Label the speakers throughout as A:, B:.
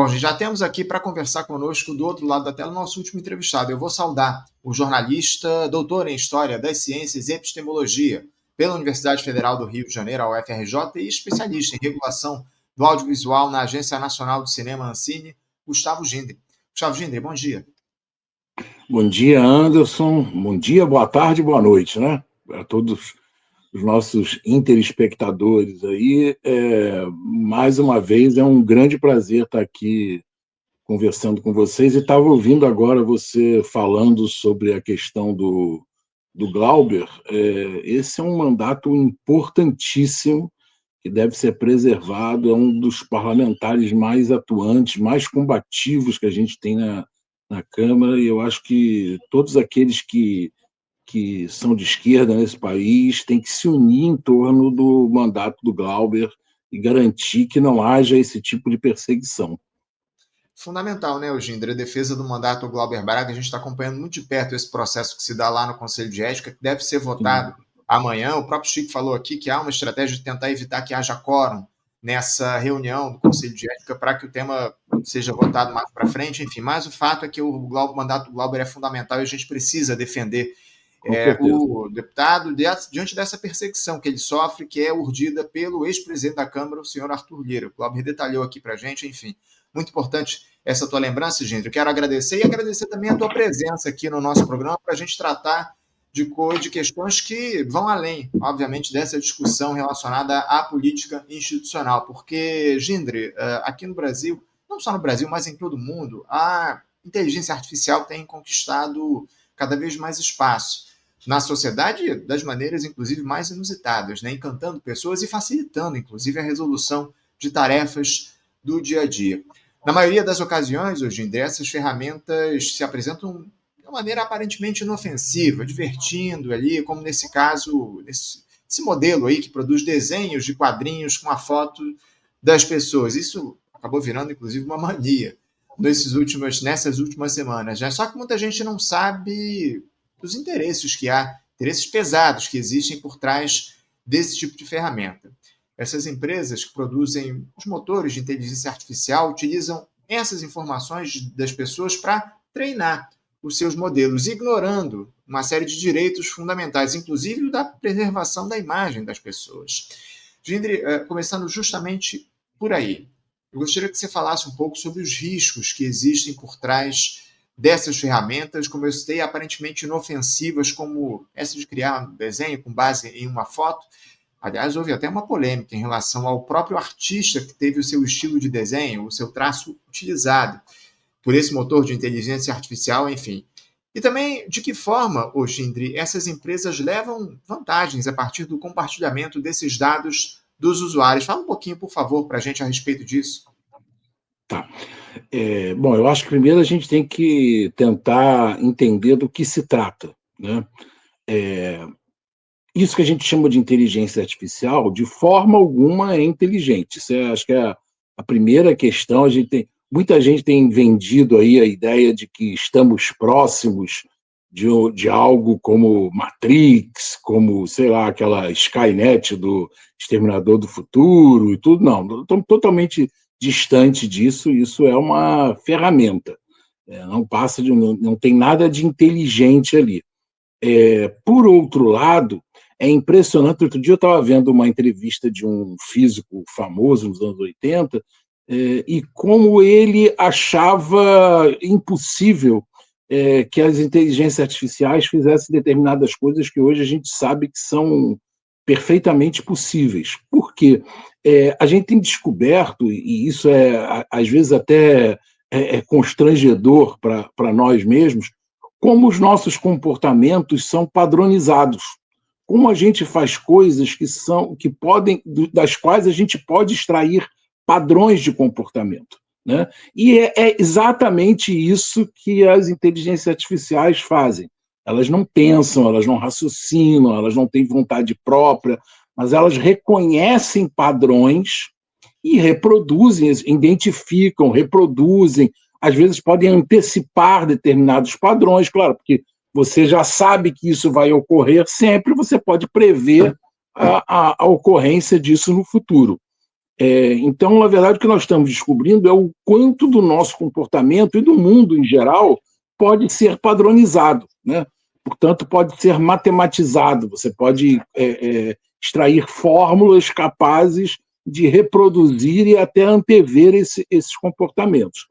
A: Bom, gente, já temos aqui para conversar conosco do outro lado da tela o nosso último entrevistado. Eu vou saudar o jornalista, doutor em História das Ciências e Epistemologia pela Universidade Federal do Rio de Janeiro, a UFRJ, e especialista em regulação do audiovisual na Agência Nacional de Cinema Ancine, Gustavo Gindre. Gustavo Gindre, bom dia.
B: Bom dia, Anderson. Bom dia, boa tarde, boa noite, né? Para todos os nossos interespectadores aí. Mais uma vez, é um grande prazer estar aqui conversando com vocês, e estava ouvindo agora você falando sobre a questão do Glauber. Esse é um mandato importantíssimo que deve ser preservado, é um dos parlamentares mais atuantes, mais combativos que a gente tem na Câmara, e eu acho que todos aqueles que são de esquerda nesse país têm que se unir em torno do mandato do Glauber e garantir que não haja esse tipo de perseguição.
A: Fundamental, né, Gindre? A defesa do mandato do Glauber Braga, a gente está acompanhando muito de perto esse processo que se dá lá no Conselho de Ética, que deve ser votado amanhã. O próprio Chico falou aqui que há uma estratégia de tentar evitar que haja quórum nessa reunião do Conselho de Ética para que o tema seja votado mais para frente. Enfim, mas o fato é que o mandato do Glauber é fundamental e a gente precisa defender o deputado diante dessa perseguição que ele sofre, que é urdida pelo ex-presidente da Câmara, o senhor Arthur Lira. O Glauber detalhou aqui para a gente, enfim. Muito importante essa tua lembrança, Gindre. Eu quero agradecer e agradecer também a tua presença aqui no nosso programa para a gente tratar de questões que vão além, obviamente, dessa discussão relacionada à política institucional. Porque, Gindre, aqui no Brasil, não só no Brasil, mas em todo o mundo, a inteligência artificial tem conquistado cada vez mais espaço na sociedade das maneiras, inclusive, mais inusitadas, né? Encantando pessoas e facilitando, inclusive, a resolução de tarefas do dia a dia. Na maioria das ocasiões, hoje em dia, essas ferramentas se apresentam de uma maneira aparentemente inofensiva, divertindo ali, como nesse caso, esse modelo aí que produz desenhos de quadrinhos com a foto das pessoas. Isso acabou virando, inclusive, uma mania nessas últimas semanas. Né? Só que muita gente não sabe dos interesses que há, interesses pesados que existem por trás desse tipo de ferramenta. Essas empresas que produzem os motores de inteligência artificial utilizam essas informações das pessoas para treinar os seus modelos, ignorando uma série de direitos fundamentais, inclusive o da preservação da imagem das pessoas. Gindre, começando justamente por aí, eu gostaria que você falasse um pouco sobre os riscos que existem por trás dessas ferramentas, como eu citei, aparentemente inofensivas, como essa de criar um desenho com base em uma foto. Aliás, houve até uma polêmica em relação ao próprio artista que teve o seu estilo de desenho, o seu traço utilizado por esse motor de inteligência artificial, enfim. E também, de que forma, Gindre, essas empresas levam vantagens a partir do compartilhamento desses dados dos usuários. Fala um pouquinho, por favor, para a gente a respeito disso.
B: Tá. Bom, eu acho que primeiro a gente tem que tentar entender do que se trata, né? Isso que a gente chama de inteligência artificial, de forma alguma é inteligente. Isso acho que é a primeira questão. Muita gente tem vendido aí a ideia de que estamos próximos de algo como Matrix, como, sei lá, aquela Skynet do Exterminador do Futuro e tudo. Não, estamos totalmente distante disso. Isso é uma ferramenta. Não tem nada de inteligente ali. Por outro lado, é impressionante. Outro dia eu estava vendo uma entrevista de um físico famoso nos anos 80, e como ele achava impossível que as inteligências artificiais fizessem determinadas coisas que hoje a gente sabe que são perfeitamente possíveis. Por quê? A gente tem descoberto, e isso às vezes até constrangedor para nós mesmos, como os nossos comportamentos são padronizados. Como a gente faz coisas das quais a gente pode extrair padrões de comportamento, né? E é exatamente isso que as inteligências artificiais fazem. Elas não pensam, elas não raciocinam, elas não têm vontade própria, mas elas reconhecem padrões e reproduzem, identificam, reproduzem, às vezes podem antecipar determinados padrões, claro, porque você já sabe que isso vai ocorrer sempre, você pode prever a ocorrência disso no futuro. Então, na verdade, o que nós estamos descobrindo é o quanto do nosso comportamento e do mundo em geral pode ser padronizado, né? Portanto, pode ser matematizado. Você pode extrair fórmulas capazes de reproduzir e até antever esses comportamentos.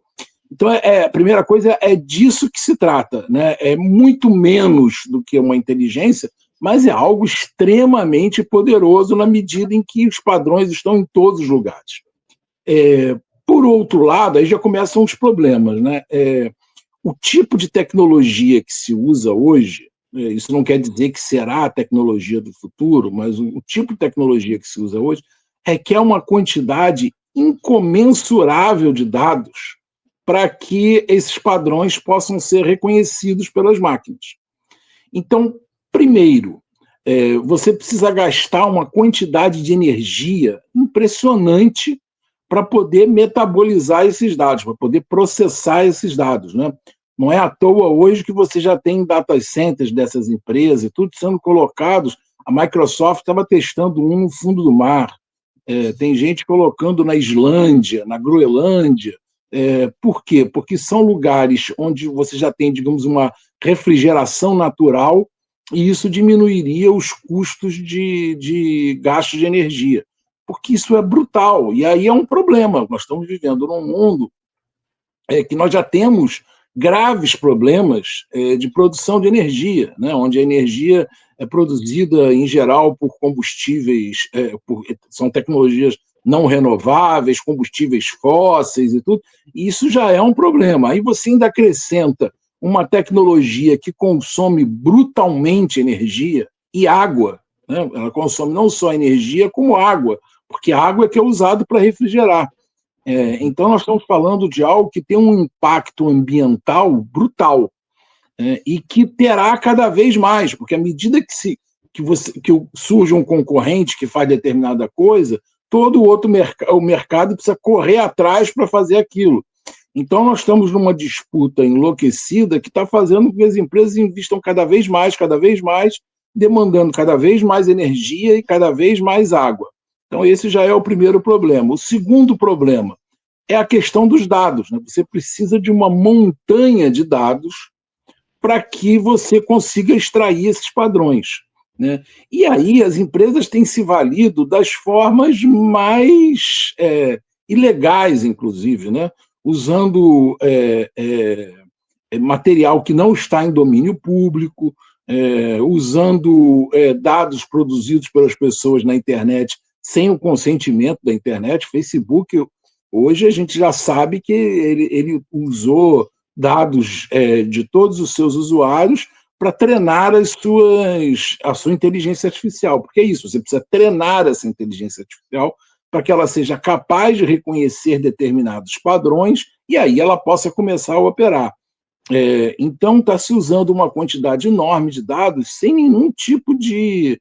B: Então, a primeira coisa é disso que se trata, né? É muito menos do que uma inteligência, mas é algo extremamente poderoso na medida em que os padrões estão em todos os lugares. Por outro lado, aí já começam os problemas, né? O tipo de tecnologia que se usa hoje, isso não quer dizer que será a tecnologia do futuro, mas o tipo de tecnologia que se usa hoje requer uma quantidade incomensurável de dados para que esses padrões possam ser reconhecidos pelas máquinas. Então, primeiro, você precisa gastar uma quantidade de energia impressionante para poder metabolizar esses dados, para poder processar esses dados, né? Não é à toa hoje que você já tem data centers dessas empresas, tudo sendo colocados. A Microsoft estava testando um no fundo do mar, tem gente colocando na Islândia, na Groenlândia. Por quê? Porque são lugares onde você já tem, digamos, uma refrigeração natural e isso diminuiria os custos de gasto de energia, porque isso é brutal, e aí é um problema. Nós estamos vivendo num mundo que nós já temos graves problemas de produção de energia, né? Onde a energia é produzida, em geral, por combustíveis, são tecnologias não renováveis, combustíveis fósseis e tudo, e isso já é um problema. Aí você ainda acrescenta uma tecnologia que consome brutalmente energia e água, né? Ela consome não só energia, como água, porque a água é que é usada para refrigerar. Então, nós estamos falando de algo que tem um impacto ambiental brutal, e que terá cada vez mais, porque à medida que surge um concorrente que faz determinada coisa, todo o outro o mercado precisa correr atrás para fazer aquilo. Então, nós estamos numa disputa enlouquecida que está fazendo com que as empresas investam cada vez mais, demandando cada vez mais energia e cada vez mais água. Então, esse já é o primeiro problema. O segundo problema é a questão dos dados, né? Você precisa de uma montanha de dados para que você consiga extrair esses padrões, né? E aí as empresas têm se valido das formas mais ilegais, inclusive, né? Usando material que não está em domínio público, usando dados produzidos pelas pessoas na internet sem o consentimento da internet. Facebook, hoje a gente já sabe que ele usou dados de todos os seus usuários para treinar a sua inteligência artificial. Porque é isso, você precisa treinar essa inteligência artificial para que ela seja capaz de reconhecer determinados padrões e aí ela possa começar a operar. Então, está se usando uma quantidade enorme de dados sem nenhum tipo de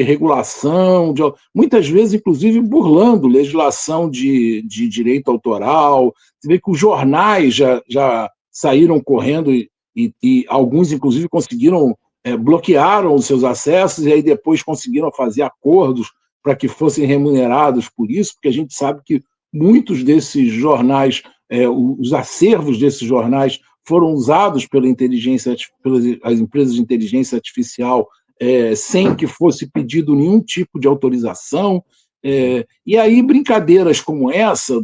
B: regulação, muitas vezes, inclusive, burlando legislação de direito autoral. Você vê que os jornais já saíram correndo e alguns, inclusive, conseguiram, bloquearam os seus acessos e aí depois conseguiram fazer acordos para que fossem remunerados por isso, porque a gente sabe que muitos desses jornais, os acervos desses jornais foram usados pelas empresas de inteligência artificial sem que fosse pedido nenhum tipo de autorização. E aí brincadeiras como essa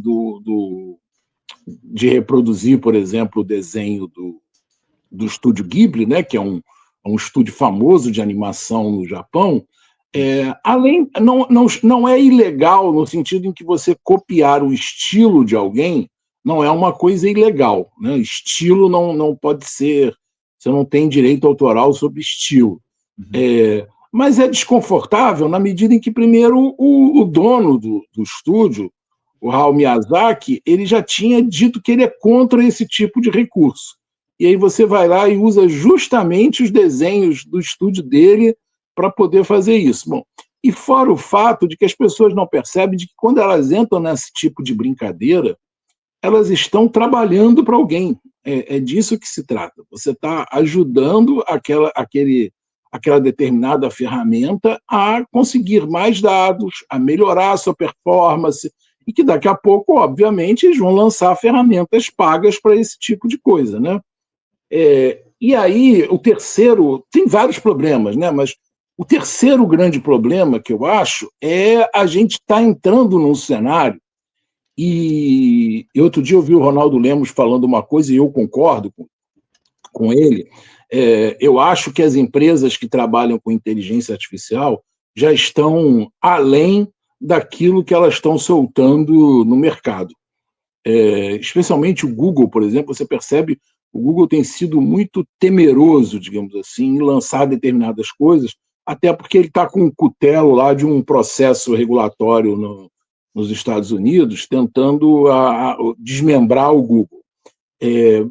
B: de reproduzir, por exemplo, o desenho do estúdio Ghibli, né, que é um estúdio famoso de animação no Japão, não é ilegal no sentido em que você copiar o estilo de alguém não é uma coisa ilegal, né? Estilo não pode ser, você não tem direito autoral sobre estilo. Mas é desconfortável na medida em que, primeiro, o dono do estúdio, o Hayao Miyazaki, ele já tinha dito que ele é contra esse tipo de recurso. E aí você vai lá e usa justamente os desenhos do estúdio dele para poder fazer isso. Bom, e fora o fato de que as pessoas não percebem de que quando elas entram nesse tipo de brincadeira, elas estão trabalhando para alguém. É disso que se trata. Você está ajudando aquela determinada ferramenta a conseguir mais dados, a melhorar a sua performance, e que daqui a pouco, obviamente, eles vão lançar ferramentas pagas para esse tipo de coisa, né? E aí, o terceiro, tem vários problemas, né? Mas o terceiro grande problema que eu acho é a gente estar entrando num cenário, e outro dia eu vi o Ronaldo Lemos falando uma coisa e eu concordo com ele. Eu acho que as empresas que trabalham com inteligência artificial já estão além daquilo que elas estão soltando no mercado. Especialmente o Google, por exemplo, você percebe o Google tem sido muito temeroso, digamos assim, em lançar determinadas coisas, até porque ele está com um cutelo lá de um processo regulatório nos Estados Unidos, tentando desmembrar o Google.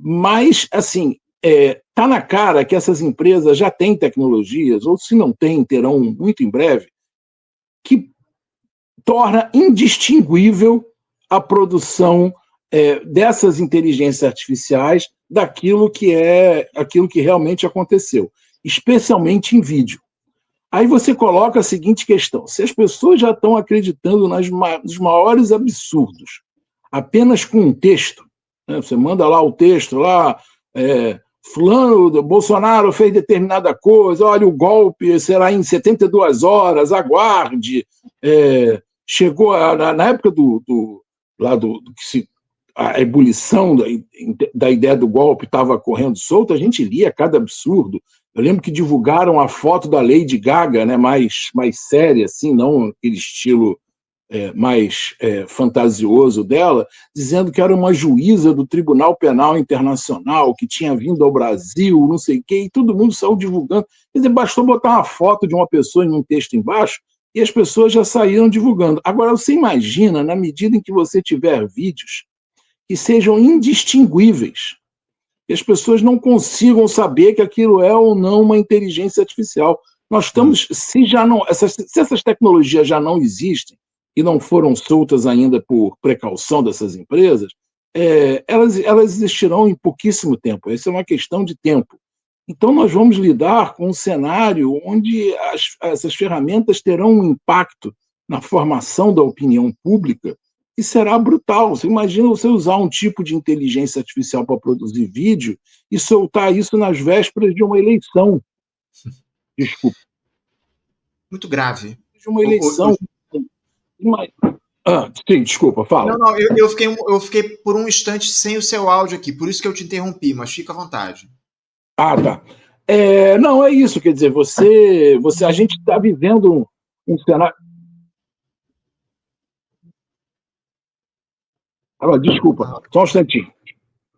B: Mas, assim, está na cara que essas empresas já têm tecnologias, ou se não têm, terão muito em breve, que torna indistinguível a produção dessas inteligências artificiais daquilo que realmente aconteceu, especialmente em vídeo. Aí você coloca a seguinte questão: se as pessoas já estão acreditando nos maiores absurdos, apenas com um texto, né? Você manda lá o texto, lá, fulano, Bolsonaro fez determinada coisa, olha, o golpe será em 72 horas, aguarde. Chegou na época a ebulição da ideia do golpe estava correndo solta, a gente lia cada absurdo. Eu lembro que divulgaram a foto da Lady Gaga, né, mais séria, assim, não aquele estilo mais fantasioso dela, dizendo que era uma juíza do Tribunal Penal Internacional, que tinha vindo ao Brasil, não sei o quê, e todo mundo saiu divulgando. Quer dizer, bastou botar uma foto de uma pessoa em um texto embaixo e as pessoas já saíram divulgando. Agora, você imagina, na medida em que você tiver vídeos que sejam indistinguíveis, que as pessoas não consigam saber que aquilo é ou não uma inteligência artificial. Nós estamos, se essas tecnologias já não existem e não foram soltas ainda por precaução dessas empresas, elas existirão em pouquíssimo tempo. Essa é uma questão de tempo. Então, nós vamos lidar com um cenário onde essas ferramentas terão um impacto na formação da opinião pública que será brutal. Você imagina você usar um tipo de inteligência artificial para produzir vídeo e soltar isso nas vésperas de uma eleição. Desculpa.
A: Muito grave.
B: De uma eleição. Sim, desculpa, fala.
A: Não, eu fiquei por um instante sem o seu áudio aqui, por isso que eu te interrompi, mas fica à vontade.
B: Ah, tá. Não, é isso, quer dizer, a gente está vivendo um cenário. Desculpa, só um instantinho.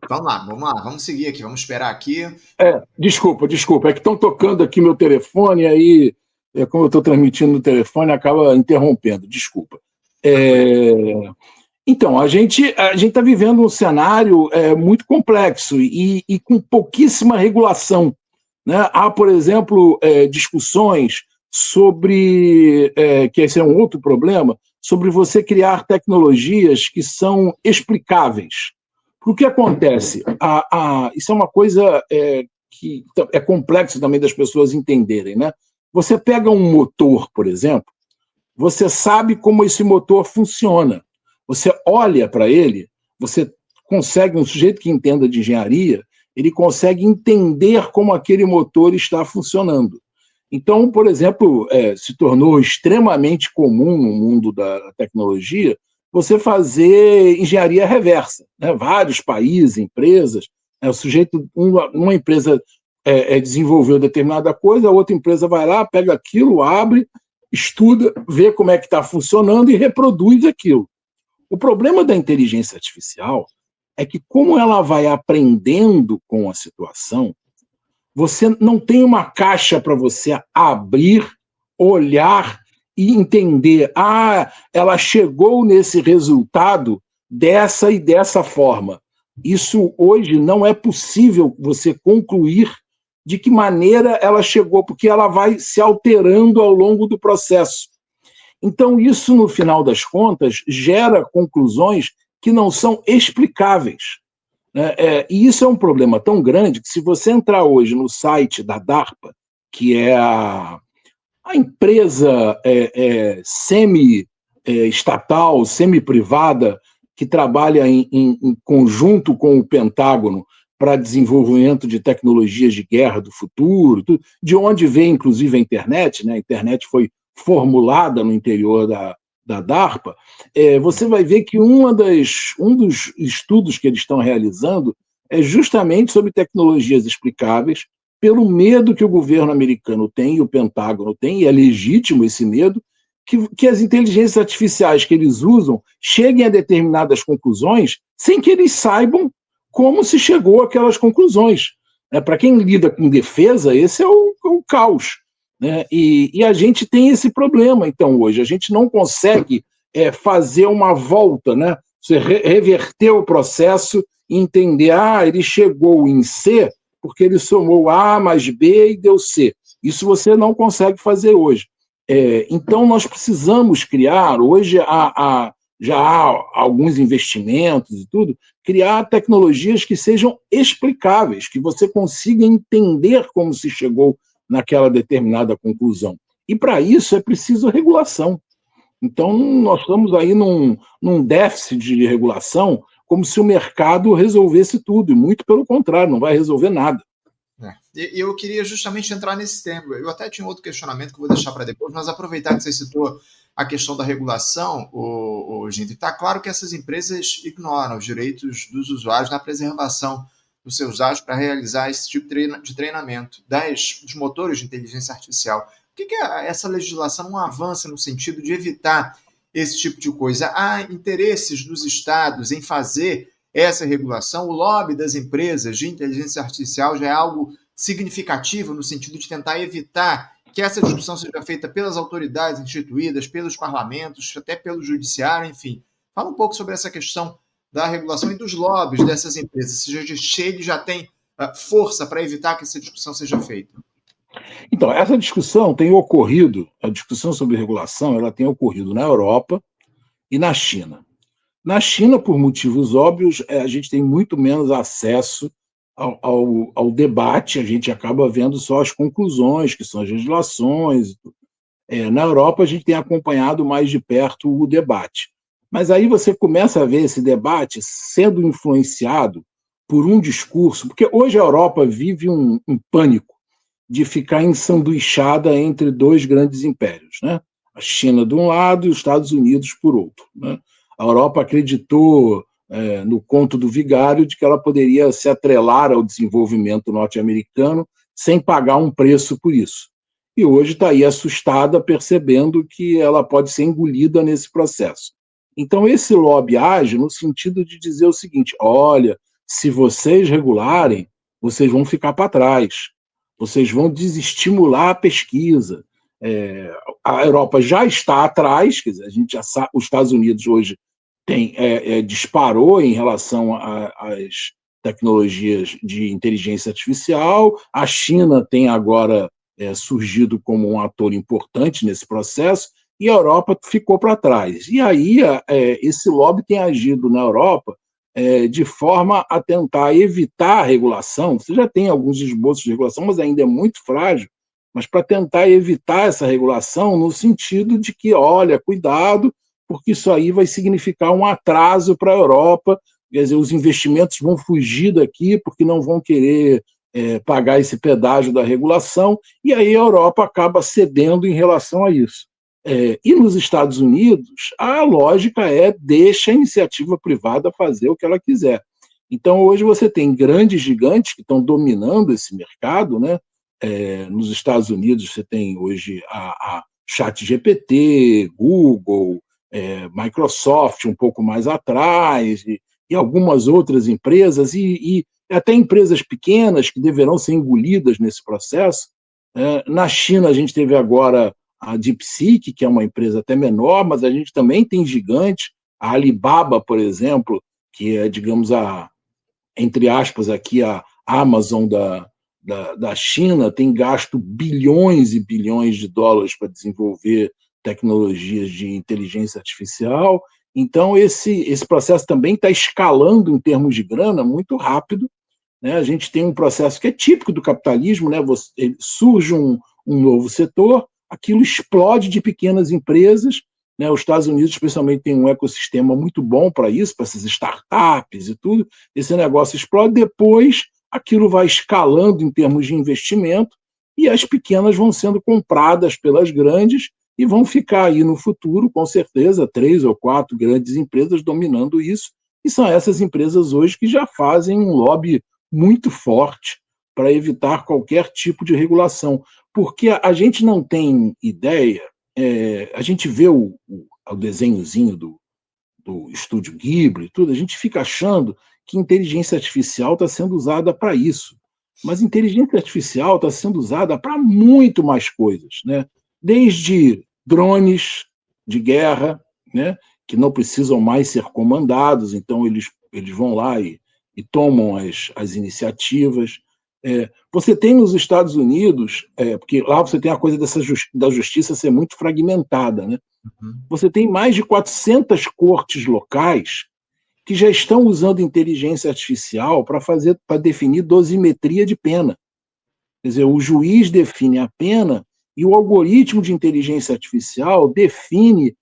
A: Vamos lá, vamos seguir aqui, vamos esperar aqui.
B: Desculpa, é que estão tocando aqui meu telefone, aí, como eu estou transmitindo no telefone, acaba interrompendo, desculpa. Então, a gente está vivendo um cenário muito complexo e com pouquíssima regulação, né? Há, por exemplo, discussões sobre, que esse é um outro problema, sobre você criar tecnologias que são explicáveis. O que acontece? Isso é uma coisa que é complexo também das pessoas entenderem, né? Você pega um motor, por exemplo, você sabe como esse motor funciona. Você olha para ele, você consegue, um sujeito que entenda de engenharia, ele consegue entender como aquele motor está funcionando. Então, por exemplo, se tornou extremamente comum no mundo da tecnologia você fazer engenharia reversa, né? Vários países, empresas, o sujeito, uma empresa desenvolveu determinada coisa, a outra empresa vai lá, pega aquilo, abre, estuda, vê como é que está funcionando e reproduz aquilo. O problema da inteligência artificial é que, como ela vai aprendendo com a situação, você não tem uma caixa para você abrir, olhar e entender, ela chegou nesse resultado dessa e dessa forma. Isso hoje não é possível você concluir de que maneira ela chegou, porque ela vai se alterando ao longo do processo. Então, isso, no final das contas, gera conclusões que não são explicáveis. E isso é um problema tão grande que, se você entrar hoje no site da DARPA, que é a empresa estatal, semi-privada, que trabalha em conjunto com o Pentágono para desenvolvimento de tecnologias de guerra do futuro, de onde vem, inclusive, a internet, né? A internet foi formulada no interior da DARPA. Você vai ver que um dos estudos que eles estão realizando é justamente sobre tecnologias explicáveis, pelo medo que o governo americano tem, e o Pentágono tem, e é legítimo esse medo, que as inteligências artificiais que eles usam cheguem a determinadas conclusões sem que eles saibam como se chegou àquelas conclusões. Para quem lida com defesa, esse é o caos. Né? E a gente tem esse problema, então, hoje. A gente não consegue fazer uma volta, né? Você reverter o processo e entender, ele chegou em C porque ele somou A mais B e deu C. Isso você não consegue fazer hoje. Então, nós precisamos criar, hoje já há alguns investimentos e tudo, criar tecnologias que sejam explicáveis, que você consiga entender como se chegou naquela determinada conclusão. E, para isso, é preciso regulação. Então, nós estamos aí num déficit de regulação, como se o mercado resolvesse tudo, e muito pelo contrário, não vai resolver nada.
A: E eu queria justamente entrar nesse tema. Eu até tinha outro questionamento que eu vou deixar para depois, mas aproveitar que você citou a questão da regulação, gente, está claro que essas empresas ignoram os direitos dos usuários na preservação dos seus dados para realizar esse tipo de treinamento dos motores de inteligência artificial. Por que essa legislação não avança no sentido de evitar esse tipo de coisa? Há interesses dos estados em fazer essa regulação, o lobby das empresas de inteligência artificial já é algo significativo no sentido de tentar evitar que essa discussão seja feita pelas autoridades instituídas, pelos parlamentos, até pelo judiciário, enfim. Fala um pouco sobre essa questão da regulação e dos lobbies dessas empresas. Se ele já tem força para evitar que essa discussão seja feita.
B: Então, essa discussão tem ocorrido, a discussão sobre regulação, ela tem ocorrido na Europa e na China. Na China, por motivos óbvios, a gente tem muito menos acesso ao debate, a gente acaba vendo só as conclusões, que são as legislações. Na Europa, a gente tem acompanhado mais de perto o debate. Mas aí você começa a ver esse debate sendo influenciado por um discurso, porque hoje a Europa vive um pânico de ficar ensanduichada entre dois grandes impérios, né? A China de um lado e os Estados Unidos por outro, né? A Europa acreditou no conto do vigário de que ela poderia se atrelar ao desenvolvimento norte-americano sem pagar um preço por isso. E hoje está aí assustada, percebendo que ela pode ser engolida nesse processo. Então, esse lobby age no sentido de dizer o seguinte: olha, se vocês regularem, vocês vão ficar para trás, vocês vão desestimular a pesquisa. A Europa já está atrás, quer dizer, a gente já sabe, os Estados Unidos hoje disparou em relação às tecnologias de inteligência artificial, a China tem agora surgido como um ator importante nesse processo, e a Europa ficou para trás. E aí esse lobby tem agido na Europa de forma a tentar evitar a regulação. Você já tem alguns esboços de regulação, mas ainda é muito frágil, mas para tentar evitar essa regulação no sentido de que, olha, cuidado, porque isso aí vai significar um atraso para a Europa, quer dizer, os investimentos vão fugir daqui porque não vão querer pagar esse pedágio da regulação, e aí a Europa acaba cedendo em relação a isso. E nos Estados Unidos, a lógica deixa a iniciativa privada fazer o que ela quiser. Então, hoje você tem grandes gigantes que estão dominando esse mercado, né? Nos Estados Unidos, você tem hoje a ChatGPT, Google, Microsoft um pouco mais atrás, e algumas outras empresas, e até empresas pequenas que deverão ser engolidas nesse processo. Na China, a gente teve agora a DeepSeek, que é uma empresa até menor, mas a gente também tem gigantes, a Alibaba, por exemplo, que é, digamos, entre aspas, aqui a Amazon da China, tem gasto bilhões e bilhões de dólares para desenvolver tecnologias de inteligência artificial. Então, esse processo também está escalando em termos de grana muito rápido, né? A gente tem um processo que é típico do capitalismo, né? Surge um novo setor, aquilo explode de pequenas empresas, né? Os Estados Unidos, especialmente, tem um ecossistema muito bom para isso, para essas startups e tudo. Esse negócio explode, depois aquilo vai escalando em termos de investimento e as pequenas vão sendo compradas pelas grandes e vão ficar aí no futuro, com certeza, 3 ou 4 grandes empresas dominando isso, e são essas empresas hoje que já fazem um lobby muito forte para evitar qualquer tipo de regulação, porque a gente não tem ideia, a gente vê o desenhozinho do estúdio Ghibli e tudo, a gente fica achando que inteligência artificial está sendo usada para isso. Mas inteligência artificial está sendo usada para muito mais coisas, né? Desde drones de guerra, né? Que não precisam mais ser comandados, então eles vão lá e tomam as iniciativas. Você tem nos Estados Unidos, porque lá você tem a coisa da justiça ser muito fragmentada, né?
A: Uhum.
B: Você tem mais de 400 cortes locais que já estão usando inteligência artificial para definir dosimetria de pena. Quer dizer, o juiz define a pena e o algoritmo de inteligência artificial define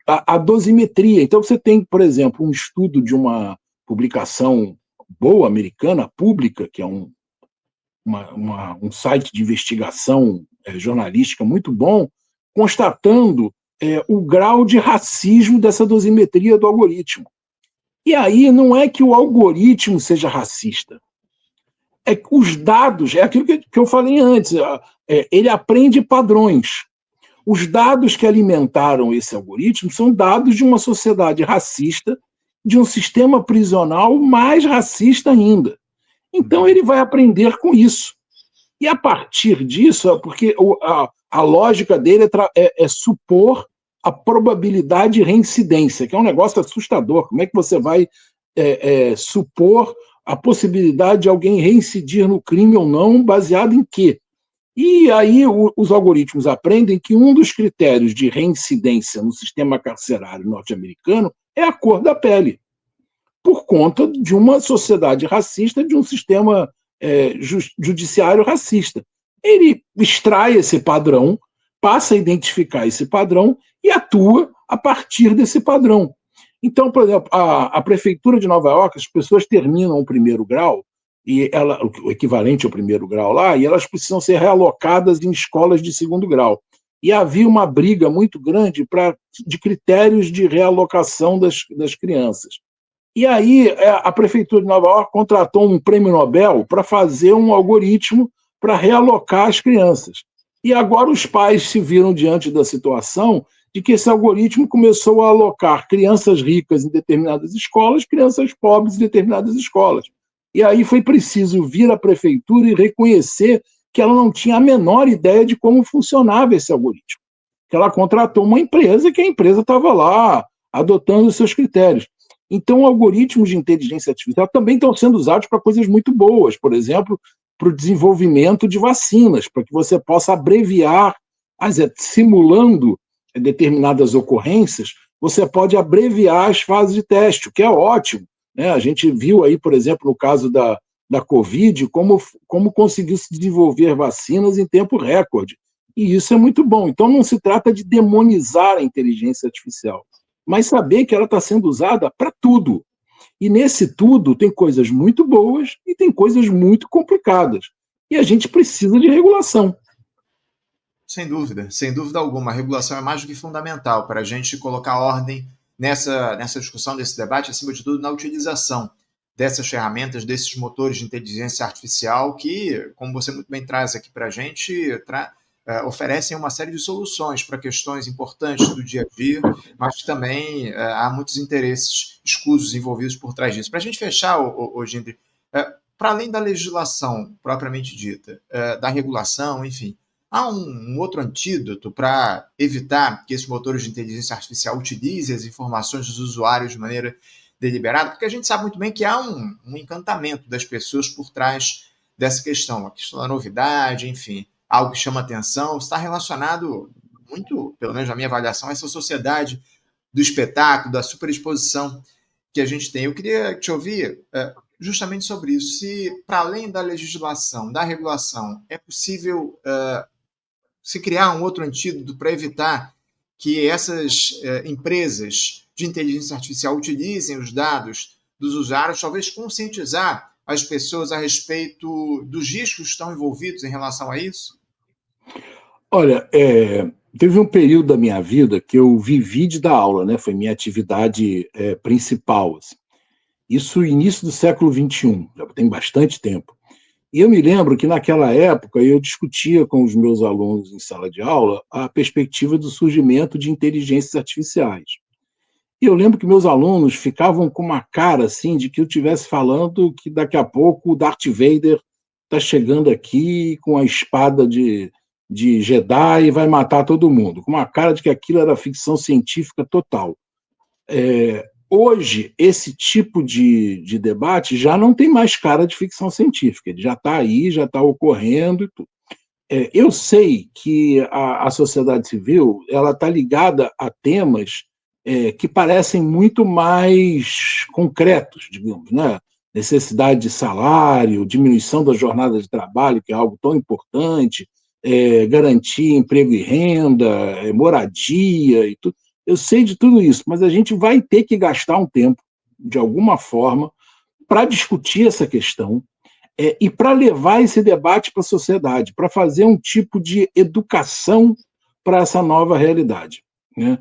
B: a dosimetria. Então, você tem, por exemplo, um estudo de uma publicação boa, americana, pública, que é um site de investigação jornalística muito bom, constatando o grau de racismo dessa dosimetria do algoritmo. E aí não é que o algoritmo seja racista, é que os dados, é aquilo que eu falei antes, ele aprende padrões. Os dados que alimentaram esse algoritmo são dados de uma sociedade racista, de um sistema prisional mais racista ainda. Então ele vai aprender com isso. E a partir disso, porque a lógica dele é supor a probabilidade de reincidência, que é um negócio assustador. Como é que você vai supor a possibilidade de alguém reincidir no crime ou não, baseado em quê? E aí os algoritmos aprendem que um dos critérios de reincidência no sistema carcerário norte-americano é a cor da pele, por conta de uma sociedade racista, de um sistema judiciário racista. Ele extrai esse padrão, passa a identificar esse padrão e atua a partir desse padrão. Então, por exemplo, a Prefeitura de Nova York, as pessoas terminam o primeiro grau, o equivalente ao primeiro grau lá, e elas precisam ser realocadas em escolas de segundo grau. E havia uma briga muito grande de critérios de realocação das crianças. E aí a Prefeitura de Nova York contratou um prêmio Nobel para fazer um algoritmo para realocar as crianças. E agora os pais se viram diante da situação de que esse algoritmo começou a alocar crianças ricas em determinadas escolas, crianças pobres em determinadas escolas. E aí foi preciso vir à prefeitura e reconhecer que ela não tinha a menor ideia de como funcionava esse algoritmo. Que ela contratou uma empresa, que a empresa estava lá adotando os seus critérios. Então, algoritmos de inteligência artificial também estão sendo usados para coisas muito boas, por exemplo, para o desenvolvimento de vacinas, para que você possa abreviar, simulando determinadas ocorrências, você pode abreviar as fases de teste, o que é ótimo, né? A gente viu aí, por exemplo, no caso da Covid, como conseguiu se desenvolver vacinas em tempo recorde. E isso é muito bom. Então, não se trata de demonizar a inteligência artificial, mas saber que ela está sendo usada para tudo. E nesse tudo tem coisas muito boas e tem coisas muito complicadas. E a gente precisa de regulação.
A: Sem dúvida alguma. A regulação é mais do que fundamental para a gente colocar ordem nessa discussão, desse debate, acima de tudo, na utilização dessas ferramentas, desses motores de inteligência artificial que, como você muito bem traz aqui para a gente, oferecem uma série de soluções para questões importantes do dia a dia, mas também há muitos interesses escusos envolvidos por trás disso. Para a gente fechar, Gindri, para além da legislação propriamente dita, da regulação, enfim, há um outro antídoto para evitar que esses motores de inteligência artificial utilizem as informações dos usuários de maneira deliberada? Porque a gente sabe muito bem que há um encantamento das pessoas por trás dessa questão, a questão da novidade, enfim, algo que chama atenção, está relacionado muito, pelo menos na minha avaliação, a essa sociedade do espetáculo, da superexposição que a gente tem. Eu queria te ouvir justamente sobre isso. Se, para além da legislação, da regulação, é possível se criar um outro antídoto para evitar que essas empresas de inteligência artificial utilizem os dados dos usuários, talvez conscientizar as pessoas a respeito dos riscos que estão envolvidos em relação a isso?
B: Olha, teve um período da minha vida que eu vivi de dar aula, né? Foi minha atividade principal, assim. Isso início do século XXI, já tem bastante tempo. E eu me lembro que naquela época eu discutia com os meus alunos em sala de aula a perspectiva do surgimento de inteligências artificiais. E eu lembro que meus alunos ficavam com uma cara assim de que eu estivesse falando que daqui a pouco o Darth Vader está chegando aqui com a espada de Jedi e vai matar todo mundo, com uma cara de que aquilo era ficção científica total. Hoje, esse tipo de debate já não tem mais cara de ficção científica, ele já está aí, já está ocorrendo e tudo. Eu sei que a sociedade civil ela está ligada a temas que parecem muito mais concretos, digamos, né? Necessidade de salário, diminuição da jornada de trabalho, que é algo tão importante, garantir emprego e renda, moradia e tudo. Eu sei de tudo isso, mas a gente vai ter que gastar um tempo, de alguma forma, para discutir essa questão, e para levar esse debate para a sociedade, para fazer um tipo de educação para essa nova realidade, né?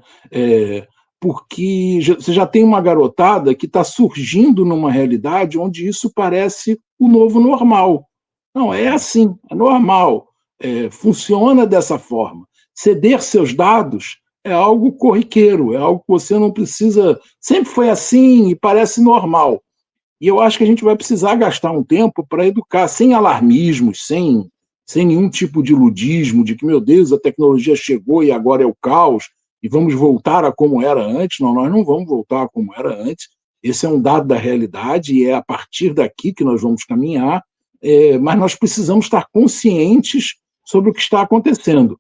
B: Porque você já tem uma garotada que está surgindo numa realidade onde isso parece o novo normal. Não, é assim, é normal, funciona dessa forma. Ceder seus dados é algo corriqueiro, é algo que você não precisa. Sempre foi assim e parece normal. E eu acho que a gente vai precisar gastar um tempo para educar, sem alarmismos, sem nenhum tipo de ludismo, de que, meu Deus, a tecnologia chegou e agora é o caos, e vamos voltar a como era antes. Não, nós não vamos voltar a como era antes. Esse é um dado da realidade e é a partir daqui que nós vamos caminhar, mas nós precisamos estar conscientes sobre o que está acontecendo.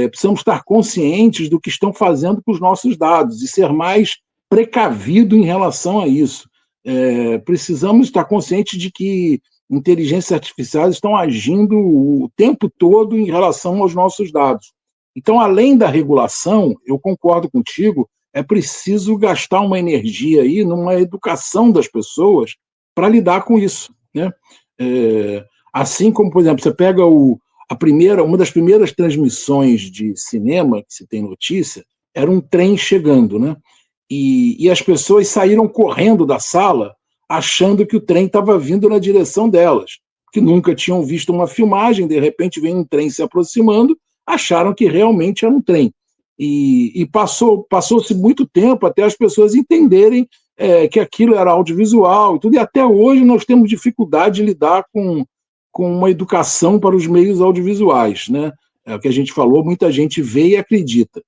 B: Precisamos estar conscientes do que estão fazendo com os nossos dados e ser mais precavido em relação a isso. Precisamos estar conscientes de que inteligências artificiais estão agindo o tempo todo em relação aos nossos dados. Então, além da regulação, eu concordo contigo, é preciso gastar uma energia aí numa educação das pessoas para lidar com isso, né? Assim como, por exemplo, você pega uma das primeiras transmissões de cinema que se tem notícia, era um trem chegando, né? E as pessoas saíram correndo da sala achando que o trem estava vindo na direção delas, que nunca tinham visto uma filmagem, de repente vem um trem se aproximando, acharam que realmente era um trem. E passou-se muito tempo até as pessoas entenderem que aquilo era audiovisual e tudo, e até hoje nós temos dificuldade de lidar com uma educação para os meios audiovisuais, né? É o que a gente falou, muita gente vê e acredita.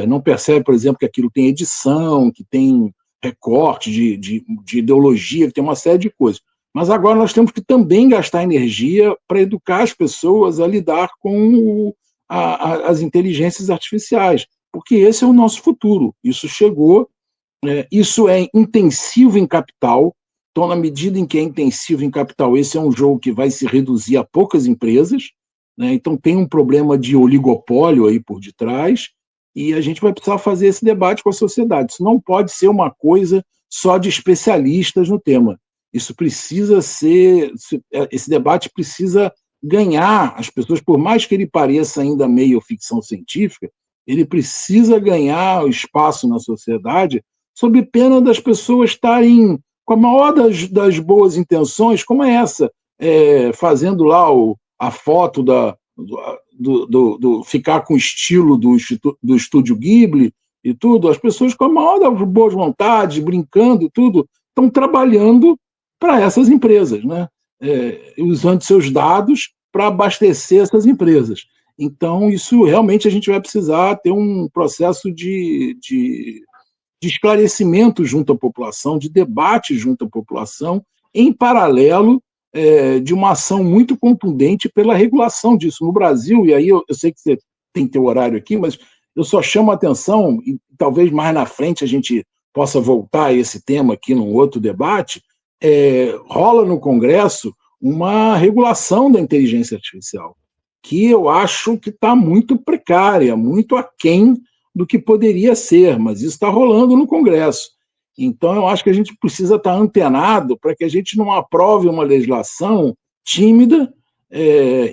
B: Não percebe, por exemplo, que aquilo tem edição, que tem recorte de ideologia, que tem uma série de coisas. Mas agora nós temos que também gastar energia para educar as pessoas a lidar com as inteligências artificiais, porque esse é o nosso futuro. Isso chegou, isso é intensivo em capital, então, na medida em que é intensivo em capital, esse é um jogo que vai se reduzir a poucas empresas, né? Então tem um problema de oligopólio aí por detrás, e a gente vai precisar fazer esse debate com a sociedade. Isso não pode ser uma coisa só de especialistas no tema. Isso precisa ser, esse debate precisa ganhar as pessoas, por mais que ele pareça ainda meio ficção científica, ele precisa ganhar o espaço na sociedade, sob pena das pessoas estarem com a maior das boas intenções, como é essa, fazendo lá a foto do ficar com o estilo do Estúdio Ghibli e tudo, as pessoas com a maior das boas vontades, brincando e tudo, estão trabalhando para essas empresas, né? Usando seus dados para abastecer essas empresas. Então, isso realmente a gente vai precisar ter um processo de esclarecimento junto à população, de debate junto à população, em paralelo de uma ação muito contundente pela regulação disso. No Brasil, e aí eu sei que você tem teu horário aqui, mas eu só chamo a atenção, e talvez mais na frente a gente possa voltar a esse tema aqui num outro debate, rola no Congresso uma regulação da inteligência artificial, que eu acho que está muito precária, muito aquém do que poderia ser, mas isso está rolando no Congresso. Então, eu acho que a gente precisa estar antenado para que a gente não aprove uma legislação tímida,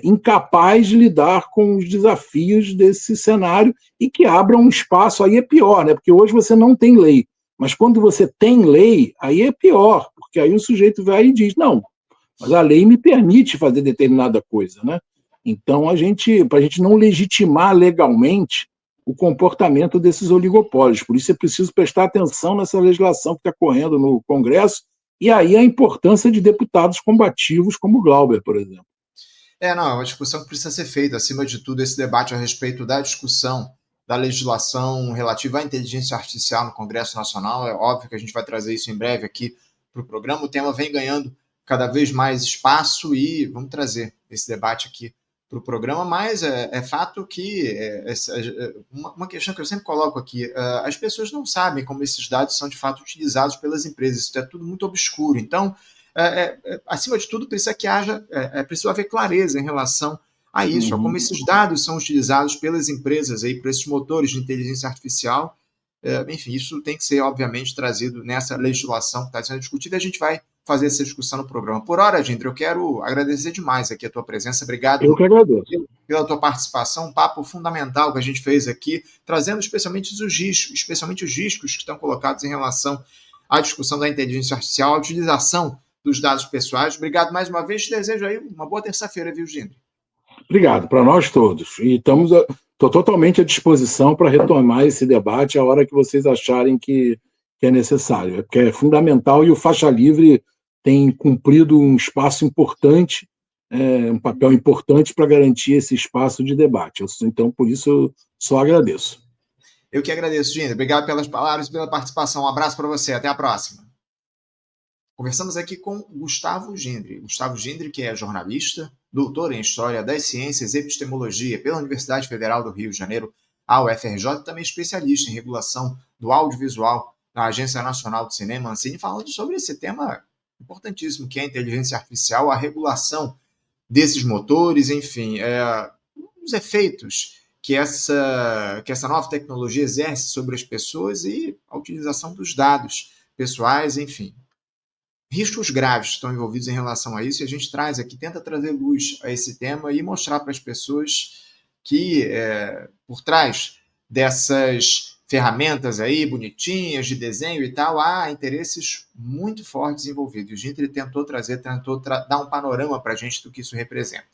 B: incapaz de lidar com os desafios desse cenário e que abra um espaço. Aí é pior, né? Porque hoje você não tem lei, mas quando você tem lei, aí é pior, porque aí o sujeito vai e diz, não, mas a lei me permite fazer determinada coisa, né? Então, para a gente não legitimar legalmente o comportamento desses oligopólios. Por isso é preciso prestar atenção nessa legislação que está correndo no Congresso, e aí a importância de deputados combativos como Glauber, por exemplo.
A: Não, é uma discussão que precisa ser feita. Acima de tudo, esse debate a respeito da discussão da legislação relativa à inteligência artificial no Congresso Nacional. É óbvio que a gente vai trazer isso em breve aqui para o programa. O tema vem ganhando cada vez mais espaço e vamos trazer esse debate aqui para o programa, mas é fato que uma questão que eu sempre coloco aqui, as pessoas não sabem como esses dados são de fato utilizados pelas empresas, isso é tudo muito obscuro. Então, acima de tudo, precisa que haja, precisa haver clareza em relação a isso, a como esses dados são utilizados pelas empresas aí, por esses motores de inteligência artificial. Enfim, isso tem que ser, obviamente, trazido nessa legislação que está sendo discutida. A gente vai fazer essa discussão no programa. Por hora, Gindra, eu quero agradecer demais aqui a tua presença. Obrigado
B: Eu que agradeço
A: pela tua participação, um papo fundamental que a gente fez aqui, trazendo especialmente os riscos que estão colocados em relação à discussão da inteligência artificial, a utilização dos dados pessoais. Obrigado mais uma vez, te desejo aí uma boa terça-feira, viu, Gindra?
B: Obrigado, para nós todos. E estou totalmente à disposição para retomar esse debate a hora que vocês acharem que é necessário, porque é fundamental e o Faixa Livre tem cumprido um espaço importante, um papel importante para garantir esse espaço de debate. Então, por isso, eu só agradeço.
A: Eu que agradeço, Gindra. Obrigado pelas palavras e pela participação. Um abraço para você. Até a próxima. Conversamos aqui com Gustavo Gindre. Gustavo Gindre, que é jornalista, doutor em História das Ciências e Epistemologia pela Universidade Federal do Rio de Janeiro, a UFRJ, também especialista em regulação do audiovisual na Agência Nacional de Cinema, Ancine, falando sobre esse tema importantíssimo, que é a inteligência artificial, a regulação desses motores, enfim, os efeitos que essa nova tecnologia exerce sobre as pessoas e a utilização dos dados pessoais, enfim. Riscos graves estão envolvidos em relação a isso e a gente traz aqui, tenta trazer luz a esse tema e mostrar para as pessoas que por trás dessas ferramentas aí bonitinhas de desenho e tal, há interesses muito fortes envolvidos. O Gindre tentou dar um panorama para a gente do que isso representa.